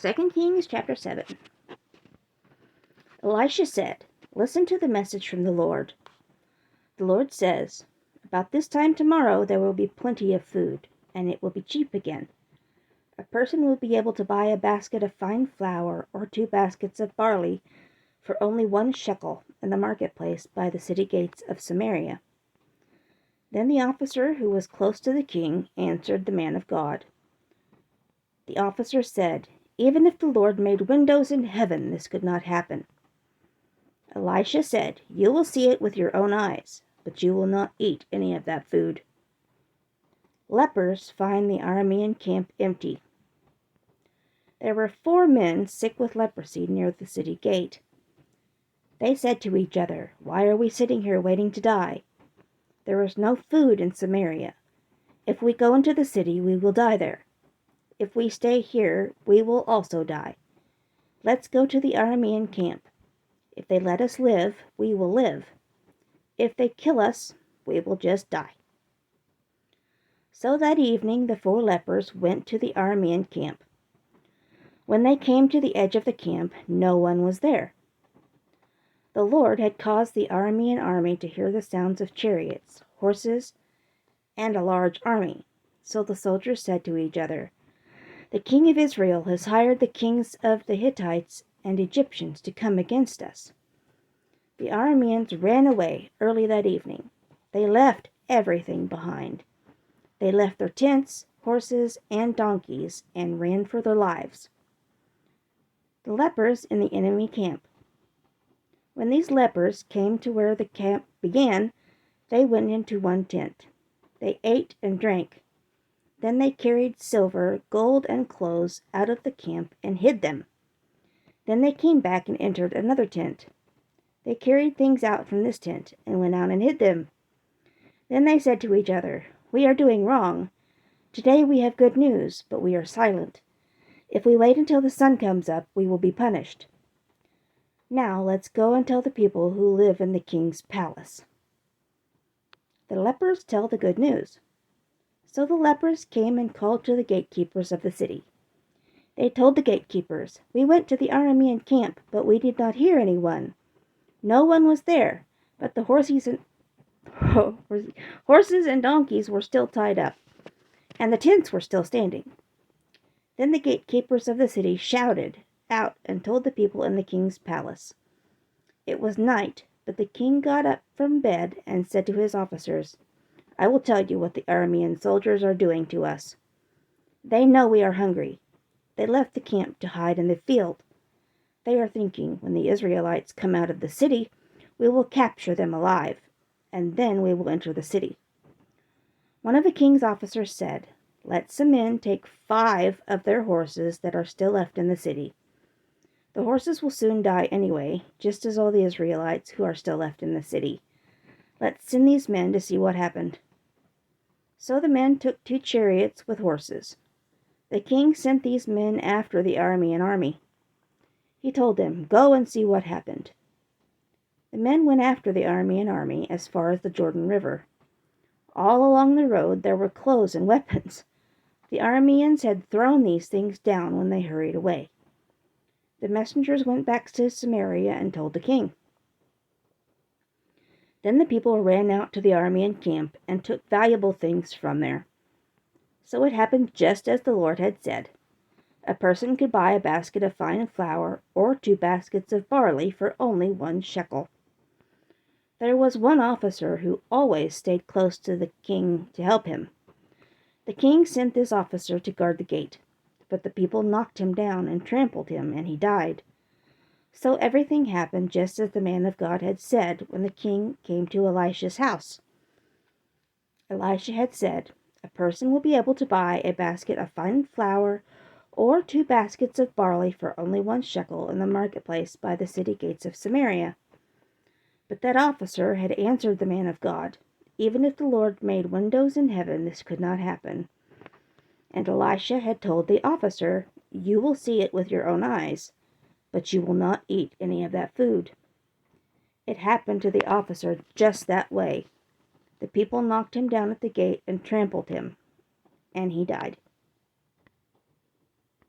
2 Kings chapter 7. Elisha said, "Listen to the message from the Lord. The Lord says, about this time tomorrow there will be plenty of food, and it will be cheap again. A person will be able to buy a basket of fine flour or 2 baskets of barley for only 1 shekel in the marketplace by the city gates of Samaria." Then the officer who was close to the king answered the man of God. The officer said, "Even if the Lord made windows in heaven, this could not happen." Elisha said, "You will see it with your own eyes, but you will not eat any of that food." Lepers find the Aramean camp empty. There were 4 men sick with leprosy near the city gate. They said to each other, "Why are we sitting here waiting to die? There is no food in Samaria. If we go into the city, we will die there. If we stay here, we will also die. Let's go to the Aramean camp. If they let us live, we will live. If they kill us, we will just die." So that evening the 4 lepers went to the Aramean camp. When they came to the edge of the camp, no one was there. The Lord had caused the Aramean army to hear the sounds of chariots, horses, and a large army. So the soldiers said to each other, "The king of Israel has hired the kings of the Hittites and Egyptians to come against us." The Arameans ran away early that evening. They left everything behind. They left their tents, horses, and donkeys and ran for their lives. The lepers in the enemy camp. When these lepers came to where the camp began, they went into one tent. They ate and drank. Then they carried silver, gold, and clothes out of the camp and hid them. Then they came back and entered another tent. They carried things out from this tent and went out and hid them. Then they said to each other, "We are doing wrong. Today we have good news, but we are silent. If we wait until the sun comes up, we will be punished. Now let's go and tell the people who live in the king's palace." The lepers tell the good news. So the lepers came and called to the gatekeepers of the city. They told the gatekeepers, "We went to the Aramean camp, but we did not hear anyone. No one was there, but the horses and donkeys were still tied up, and the tents were still standing." Then the gatekeepers of the city shouted out and told the people in the king's palace. It was night, but the king got up from bed and said to his officers, "I will tell you what the Aramean soldiers are doing to us. They know we are hungry. They left the camp to hide in the field. They are thinking, when the Israelites come out of the city, we will capture them alive, and then we will enter the city." One of the king's officers said, "Let some men take 5 of their horses that are still left in the city. The horses will soon die anyway, just as all the Israelites who are still left in the city. Let's send these men to see what happened." So the men took 2 chariots with horses. The king sent these men after the Aramean army. He told them, "Go and see what happened." The men went after the Aramean army as far as the Jordan River. All along the road there were clothes and weapons. The Arameans had thrown these things down when they hurried away. The messengers went back to Samaria and told the king. Then the people ran out to the Aramean camp and took valuable things from there. So it happened just as the Lord had said. A person could buy a basket of fine flour or 2 baskets of barley for only 1 shekel. There was one officer who always stayed close to the king to help him. The king sent this officer to guard the gate, but the people knocked him down and trampled him, and he died. So everything happened just as the man of God had said when the king came to Elisha's house. Elisha had said, "A person will be able to buy a basket of fine flour or 2 baskets of barley for only 1 shekel in the marketplace by the city gates of Samaria." But that officer had answered the man of God, "Even if the Lord made windows in heaven, this could not happen." And Elisha had told the officer, "You will see it with your own eyes, but you will not eat any of that food." It happened to the officer just that way. The people knocked him down at the gate and trampled him, and he died.